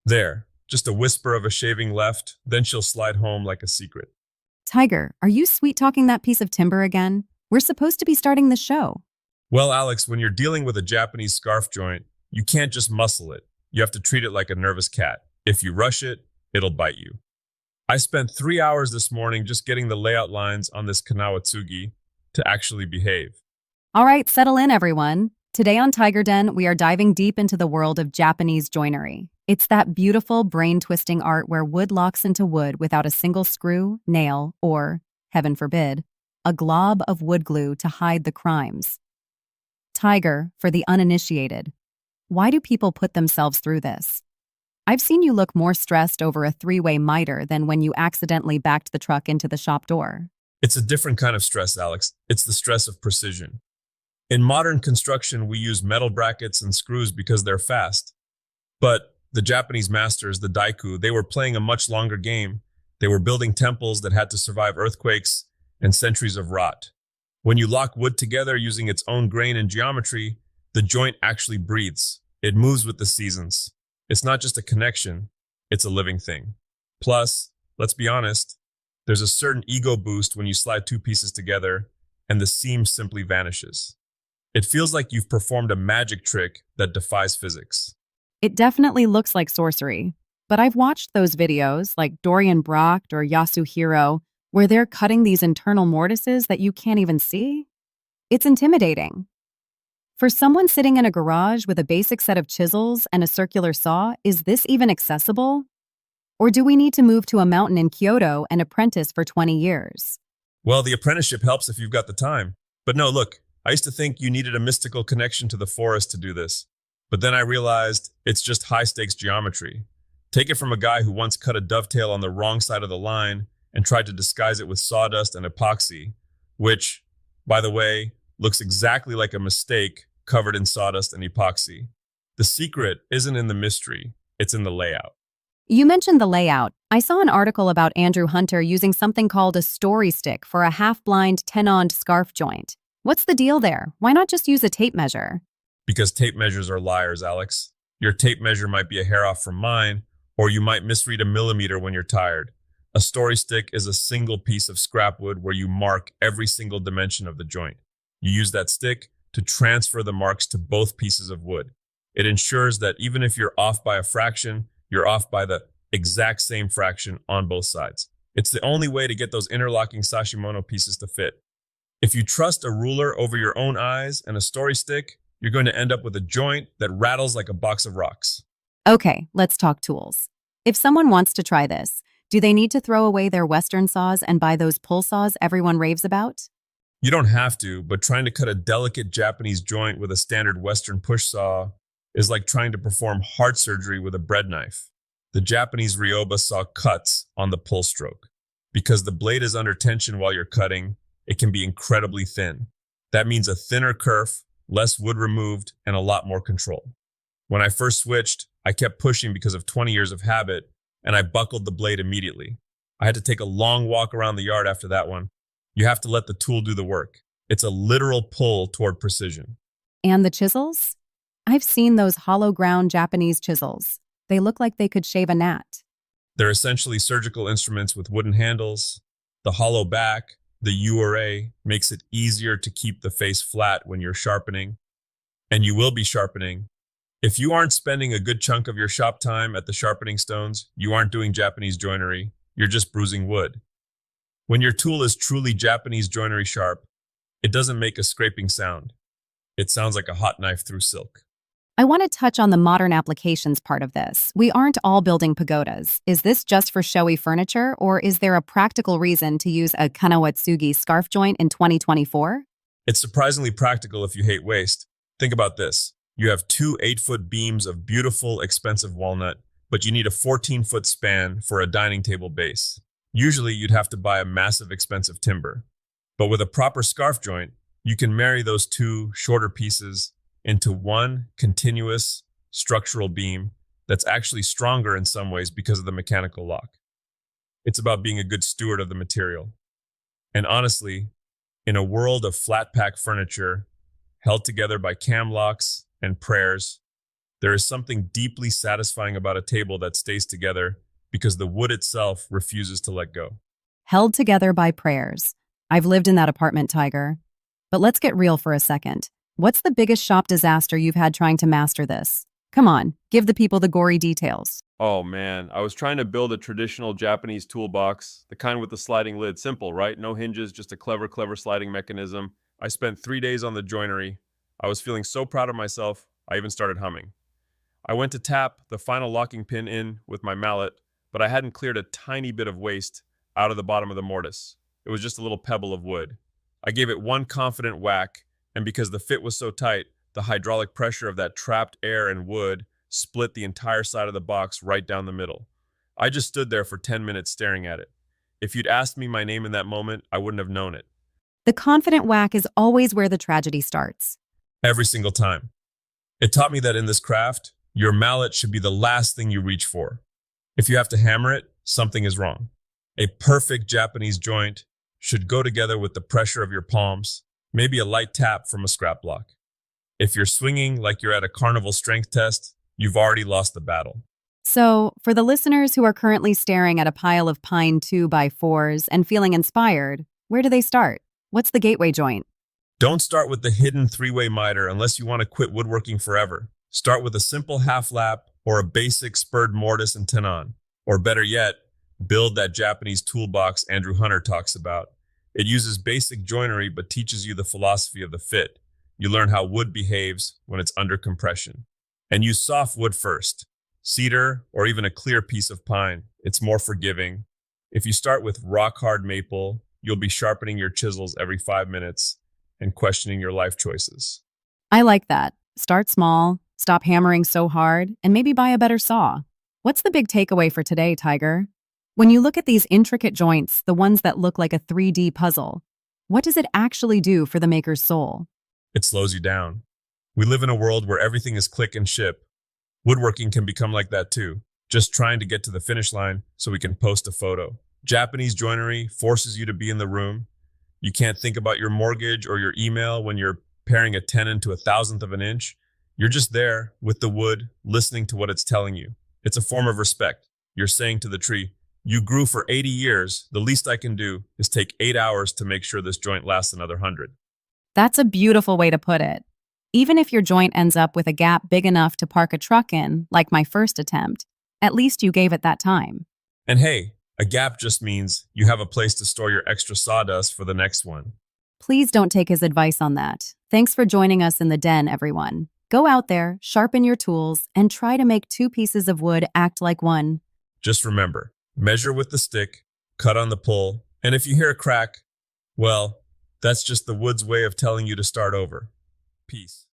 There, just a whisper of a shaving left, then she'll slide home like a secret. Tiger, are you sweet talking that piece of timber again? We're supposed to be starting the show. Well, Alex, when you're dealing with a Japanese scarf joint, you can't just muscle it. You have to treat it like a nervous cat. If you rush it, it'll bite you. I spent 3 hours this morning just getting the layout lines on this Kanawatsugi to actually behave. All right, settle in, everyone. Today on Tiger Den, we are diving deep into the world of Japanese joinery. It's that beautiful, brain-twisting art where wood locks into wood without a single screw, nail, or, heaven forbid, a glob of wood glue to hide the crimes. Tiger, for the uninitiated. Why do people put themselves through this? I've seen you look more stressed over a three-way miter than when you accidentally backed the truck into the shop door. It's a different kind of stress, Alex. It's the stress of precision. In modern construction, we use metal brackets and screws because they're fast. But the Japanese masters, the daiku, they were playing a much longer game. They were building temples that had to survive earthquakes and centuries of rot. When you lock wood together using its own grain and geometry, the joint actually breathes. It moves with the seasons. It's not just a connection, it's a living thing. Plus, let's be honest, there's a certain ego boost when you slide two pieces together and the seam simply vanishes. It feels like you've performed a magic trick that defies physics. It definitely looks like sorcery, but I've watched those videos like Dorian Brocht or Yasuhiro where they're cutting these internal mortises that you can't even see. It's intimidating. For someone sitting in a garage with a basic set of chisels and a circular saw, is this even accessible? Or do we need to move to a mountain in Kyoto and apprentice for 20 years? Well, the apprenticeship helps if you've got the time. But no, look, I used to think you needed a mystical connection to the forest to do this. But then I realized it's just high-stakes geometry. Take it from a guy who once cut a dovetail on the wrong side of the line and tried to disguise it with sawdust and epoxy, which, by the way, looks exactly like a mistake covered in sawdust and epoxy. The secret isn't in the mystery, it's in the layout. You mentioned the layout. I saw an article about Andrew Hunter using something called a story stick for a half-blind 10-oned scarf joint. What's the deal there? Why not just use a tape measure? Because tape measures are liars, Alex. Your tape measure might be a hair off from mine, or you might misread a millimeter when you're tired. A story stick is a single piece of scrap wood where you mark every single dimension of the joint. You use that stick to transfer the marks to both pieces of wood. It ensures that even if you're off by a fraction, you're off by the exact same fraction on both sides. It's the only way to get those interlocking sashimono pieces to fit. If you trust a ruler over your own eyes and a story stick, you're going to end up with a joint that rattles like a box of rocks. Okay, let's talk tools. If someone wants to try this, do they need to throw away their Western saws and buy those pull saws everyone raves about? You don't have to, but trying to cut a delicate Japanese joint with a standard Western push saw is like trying to perform heart surgery with a bread knife. The Japanese Ryoba saw cuts on the pull stroke. Because the blade is under tension while you're cutting, it can be incredibly thin. That means a thinner kerf, less wood removed, and a lot more control. When I first switched, I kept pushing because of 20 years of habit, and I buckled the blade immediately. I had to take a long walk around the yard after that one. You have to let the tool do the work. It's a literal pull toward precision. And the chisels? I've seen those hollow ground Japanese chisels. They look like they could shave a gnat. They're essentially surgical instruments with wooden handles. The hollow back, the URA, makes it easier to keep the face flat when you're sharpening. And you will be sharpening. If you aren't spending a good chunk of your shop time at the sharpening stones, you aren't doing Japanese joinery. You're just bruising wood. When your tool is truly Japanese joinery sharp, it doesn't make a scraping sound. It sounds like a hot knife through silk. I want to touch on the modern applications part of this. We aren't all building pagodas. Is this just for showy furniture, or is there a practical reason to use a Kanawatsugi scarf joint in 2024? It's surprisingly practical if you hate waste. Think about this. You have two 8-foot beams of beautiful, expensive walnut, but you need a 14-foot span for a dining table base. Usually, you'd have to buy a massive, expensive timber. But with a proper scarf joint, you can marry those two shorter pieces into one continuous structural beam that's actually stronger in some ways because of the mechanical lock. It's about being a good steward of the material. And honestly, in a world of flat pack furniture held together by cam locks and prayers, There is something deeply satisfying about a table that stays together because the wood itself refuses to let go. Held together by prayers. I've lived in that apartment, Tiger. But let's get real for a second. What's the biggest shop disaster you've had trying to master this? Come on, give the people the gory details. Oh man, I was trying to build a traditional Japanese toolbox, the kind with the sliding lid. Simple, right? No hinges, just a clever sliding mechanism. I spent 3 days on the joinery. I was feeling so proud of myself, I even started humming. I went to tap the final locking pin in with my mallet, but I hadn't cleared a tiny bit of waste out of the bottom of the mortise. It was just a little pebble of wood. I gave it one confident whack, and because the fit was so tight, the hydraulic pressure of that trapped air and wood split the entire side of the box right down the middle. I just stood there for 10 minutes staring at it. If you'd asked me my name in that moment, I wouldn't have known it. The confident whack is always where the tragedy starts. Every single time. It taught me that in this craft, your mallet should be the last thing you reach for. If you have to hammer it, something is wrong. A perfect Japanese joint should go together with the pressure of your palms, maybe a light tap from a scrap block. If you're swinging like you're at a carnival strength test, you've already lost the battle. So, for the listeners who are currently staring at a pile of pine 2x4s and feeling inspired, where do they start? What's the gateway joint? Don't start with the hidden three-way miter unless you want to quit woodworking forever. Start with a simple half lap or a basic spurred mortise and tenon. Or better yet, build that Japanese toolbox Andrew Hunter talks about. It uses basic joinery but teaches you the philosophy of the fit. You learn how wood behaves when it's under compression. And use soft wood first. Cedar or even a clear piece of pine. It's more forgiving. If you start with rock-hard maple, you'll be sharpening your chisels every 5 minutes and questioning your life choices. I like that. Start small, stop hammering so hard, and maybe buy a better saw. What's the big takeaway for today, Tiger? When you look at these intricate joints, the ones that look like a 3D puzzle, what does it actually do for the maker's soul? It slows you down. We live in a world where everything is click and ship. Woodworking can become like that too, just trying to get to the finish line so we can post a photo. Japanese joinery forces you to be in the room. You can't think about your mortgage or your email when you're paring a tenon to 1,000th of an inch. You're just there with the wood, listening to what it's telling you. It's a form of respect. You're saying to the tree, you grew for 80 years. The least I can do is take 8 hours to make sure this joint lasts another 100. That's a beautiful way to put it. Even if your joint ends up with a gap big enough to park a truck in, like my first attempt, at least you gave it that time. And hey, a gap just means you have a place to store your extra sawdust for the next one. Please don't take his advice on that. Thanks for joining us in the den, everyone. Go out there, sharpen your tools, and try to make 2 pieces of wood act like one. Just remember, measure with the stick, cut on the pull, and if you hear a crack, well, that's just the wood's way of telling you to start over. Peace.